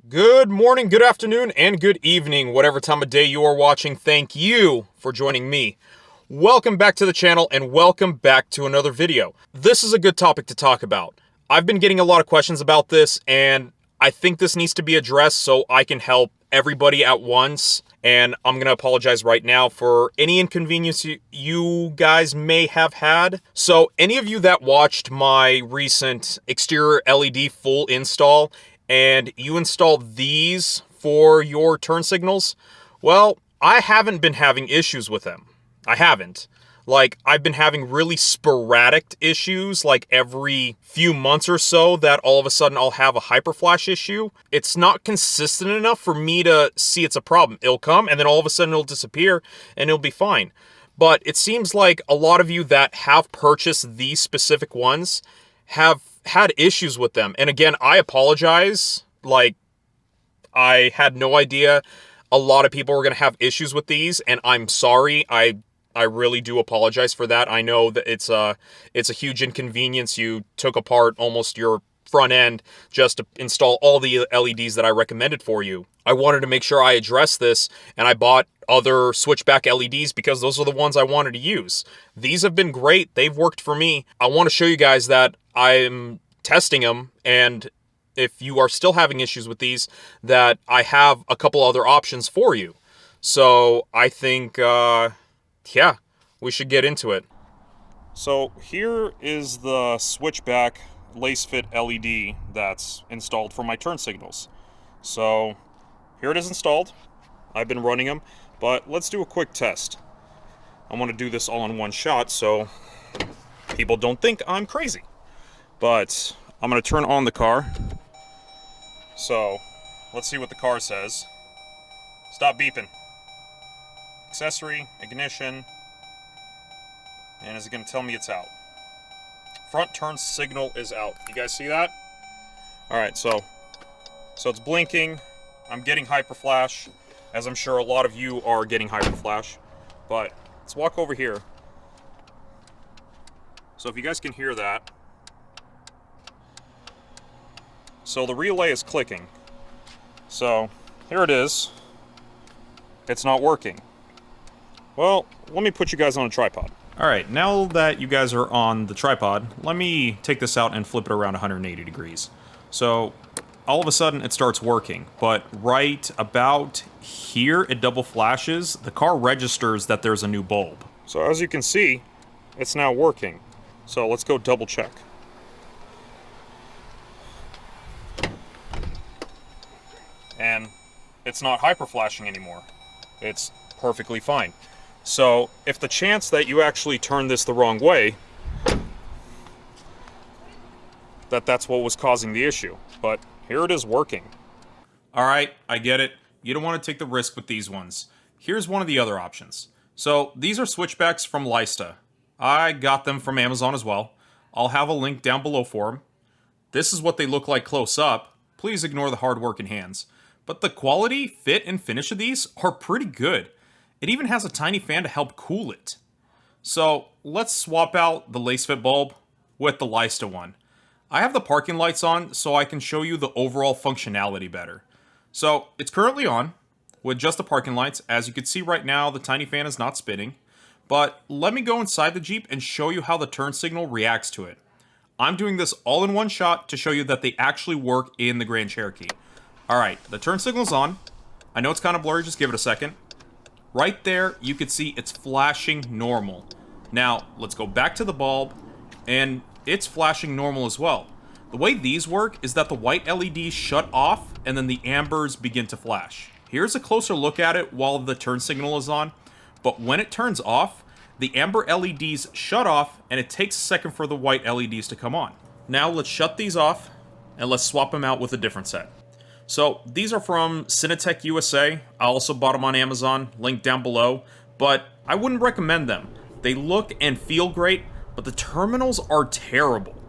Good morning, good afternoon, and good evening, whatever time of day you are watching. Thank you for joining me. Welcome back to the channel, and welcome back to another video. This is a good topic to talk about. I've been getting a lot of questions about this, and I think this needs to be addressed so I can help everybody at once. And I'm going to apologize right now for any inconvenience you guys may have had. So any of you that watched my recent exterior LED full install, and you installed these for your turn signals, well, I haven't been having issues with them. I haven't. Like, I've been having really sporadic issues, like every few months or so, that all of a sudden I'll have a hyperflash issue. It's not consistent enough for me to see it's a problem. It'll come, and then all of a sudden it'll disappear, and it'll be fine. But it seems like a lot of you that have purchased these specific ones have had issues with them. And again, I apologize. Like, I had no idea a lot of people were going to have issues with these, and I'm sorry. I really do apologize for that. I know that it's a huge inconvenience. You took apart almost your front end just to install all the LEDs that I recommended for you. I wanted to make sure I addressed this, and I bought other switchback LEDs because those are the ones I wanted to use. These have been great. They've worked for me. I want to show you guys that I'm testing them, and if you are still having issues with these, that I have a couple other options for you. So I think, yeah, we should get into it. So here is the switchback lace fit LED that's installed for my turn signals. So here it is installed. I've been running them, but let's do a quick test. I want to do this all in one shot so people don't think I'm crazy. But I'm going to turn on the car. So let's see what the car says. Stop beeping. Accessory, ignition, and is it going to tell me it's out? Front turn signal is out. You guys see that? All right, so it's blinking. I'm getting hyperflash, as I'm sure a lot of you are getting hyperflash. But let's walk over here. So if you guys can hear that. So the relay is clicking. So here it is. It's not working. Well, let me put you guys on a tripod. All right, now that you guys are on the tripod, let me take this out and flip it around 180 degrees. So all of a sudden it starts working, but right about here it double flashes. The car registers that there's a new bulb. So as you can see, it's now working. So let's go double check. And it's not hyperflashing anymore. It's perfectly fine. So if the chance that you actually turn this the wrong way, that's what was causing the issue. But here it is working. All right, I get it. You don't want to take the risk with these ones. Here's one of the other options. So these are switchbacks from Leista. I got them from Amazon as well. I'll have a link down below for them. This is what they look like close up. Please ignore the hard work in hands. But the quality, fit, and finish of these are pretty good. It even has a tiny fan to help cool it. So let's swap out the lace fit bulb with the Leista one. I have the parking lights on so I can show you the overall functionality better. So it's currently on with just the parking lights. As you can see right now, the tiny fan is not spinning. But let me go inside the Jeep and show you how the turn signal reacts to it. I'm doing this all in one shot to show you that they actually work in the Grand Cherokee. Alright, the turn signal's on. I know it's kind of blurry, just give it a second. Right there, you can see it's flashing normal. Now, let's go back to the bulb, and it's flashing normal as well. The way these work is that the white LEDs shut off, and then the ambers begin to flash. Here's a closer look at it while the turn signal is on. But when it turns off, the amber LEDs shut off, and it takes a second for the white LEDs to come on. Now, let's shut these off, and let's swap them out with a different set. So these are from Cinetech USA. I also bought them on Amazon, link down below, but I wouldn't recommend them. They look and feel great, but the terminals are terrible.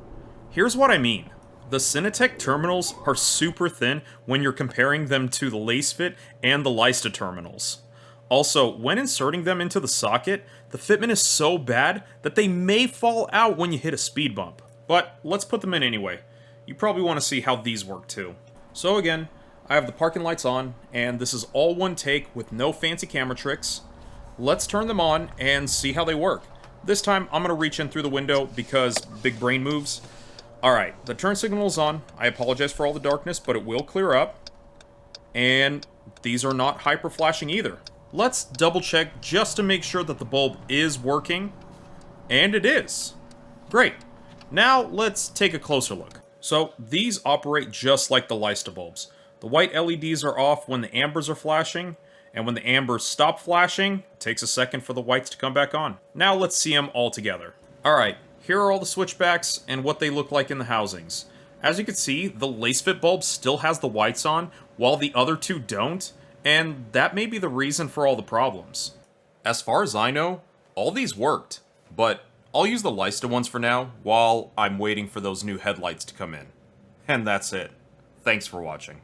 Here's what I mean. The Cinetech terminals are super thin when you're comparing them to the lace fit and the Leista terminals. Also, when inserting them into the socket, the fitment is so bad that they may fall out when you hit a speed bump. But let's put them in anyway. You probably want to see how these work too. So again, I have the parking lights on, and this is all one take with no fancy camera tricks. Let's turn them on and see how they work. This time, I'm going to reach in through the window because big brain moves. Alright, the turn signal is on. I apologize for all the darkness, but it will clear up. And these are not hyper flashing either. Let's double check just to make sure that the bulb is working. And it is. Great. Now let's take a closer look. So these operate just like the Leista bulbs. The white LEDs are off when the ambers are flashing, and when the ambers stop flashing, it takes a second for the whites to come back on. Now let's see them all together. Alright, here are all the switchbacks and what they look like in the housings. As you can see, the lace fit bulb still has the whites on, while the other two don't, and that may be the reason for all the problems. As far as I know, all these worked, but I'll use the Leista ones for now, while I'm waiting for those new headlights to come in. And that's it. Thanks for watching.